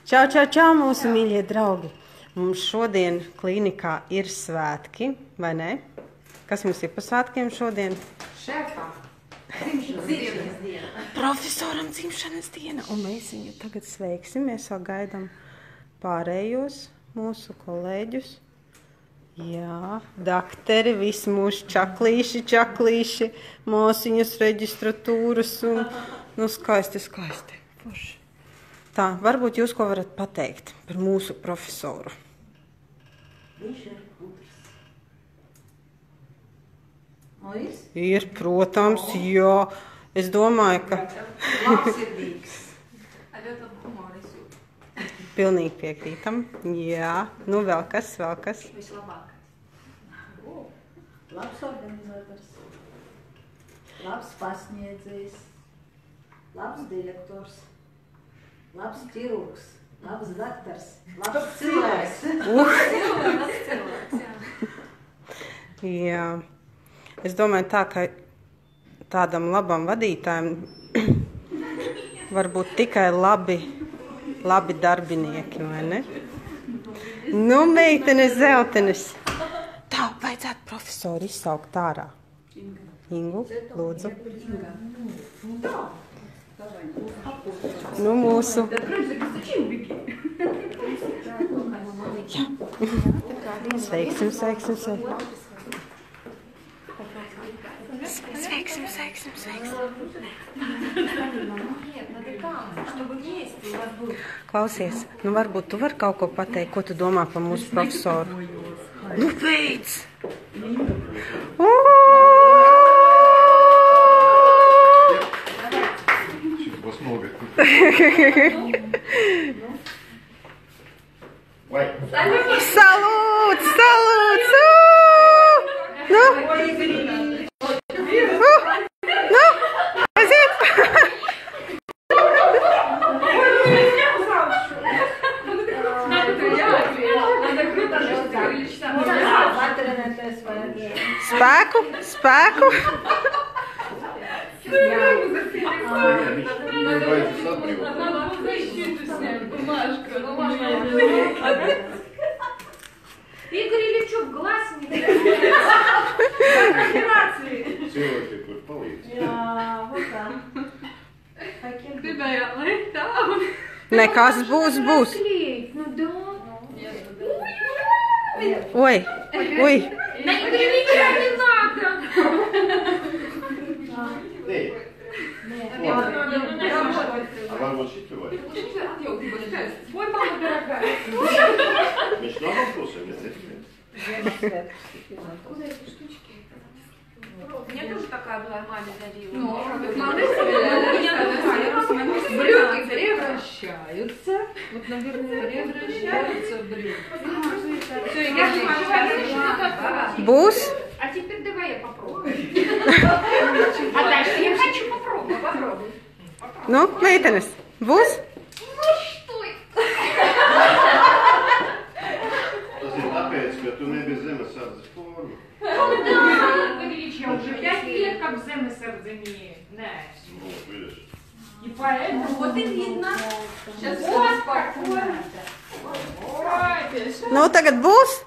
Čau, čau, čau, mūsu mīļie draugi! Mums šodien klinikā ir svētki, vai ne? Kas mums ir pa svētkiem šodien? Šefam. Dzimšanas diena. Profesoram dzimšanas diena. Un mēs viņu tagad sveiksim. Mēs vēl gaidām pārējos mūsu kolēģus. Jā, dakteri, visi mūsu čaklīši, mūsiņas reģistratūras un, skaisti. Forši. Tā, varbūt jūs ko varat pateikt par mūsu profesoru? Viņš ir gudrs. Ir, protams, jā. Es domāju, ka... Labsirdīgs. Pilnīgi piekrītam. Jā. Nu, vēl kas? Vislabāk. Labs organizators. Labs pasniedzējs. Labs direktors. Labs ķirurgs, labs daktars, labs cilvēks. Jā. Es domāju tā, ka tādam labam vadītājam var būt tikai labi darbinieki, vai ne? Nu, meitenes, zeltenes. Tā, vajadzētu profesoru izsaukt ārā. Ingu, lūdzu. Nu, mūsu. Jā. Sveiksim. Sveiksim. Klausies, nu varbūt tu vari kaut ko pateikt, ko tu domā par mūsu profesoru? Nu, beidz! Salūts! Nu! Nu! Aiziet! Spēku! Игорь Ильичук, глаз не Cilvēki, kur palīdz. Jā, tā. Gribējāt, lai tā. Nekas būs. Nu да. Ой. Да Игорь Ильича не надо. А varbūt šitu vai? Ой, мама дорогая. Viņš nav apklusiem, es nezinu. Куда эти штучки? Мне тоже такая была, маме дарила. Брюки превращаются. Вот, наверное, превращаются брюки. Все, я не Būs? А теперь давай я попробую. А дальше я хочу попробовать. Nu, meitenes, būs? Ну что это? Tas ir tāpēc, ka tu nebija zemesardzes forma. Ну да, Игорь Ильич, я уже 5 лет как земесардземии. Вот, видишь. И поэтому... Вот и видно. Сейчас вот такое. Nu, tagad būs?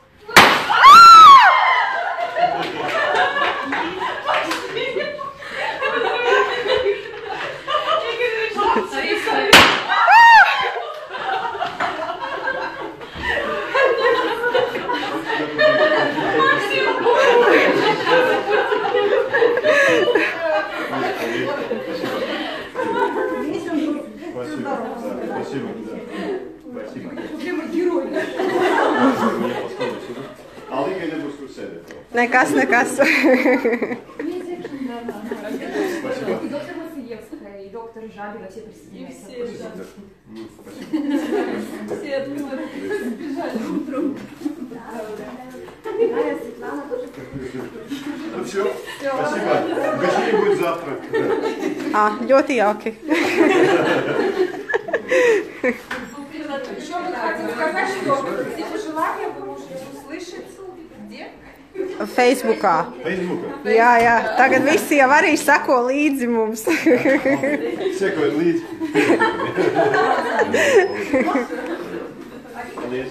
Спасибо. Прямо герой. А Līgai nebūs kur sēdēt. Nekas. Спасибо. И доктор Масиевская, и доктор Жабина, все присоединяются. Спасибо. Все отмерли, сбежали утром. Светлана тоже. Ну все. Спасибо. Угощение будет завтра. Ļoti jauki. Еще мы хотим сказать, что все пожелания вы можете услышать где? Facebookā. Jā, tagad visi jau arī sako līdzi mums. Sekojiet līdzi. Paldies.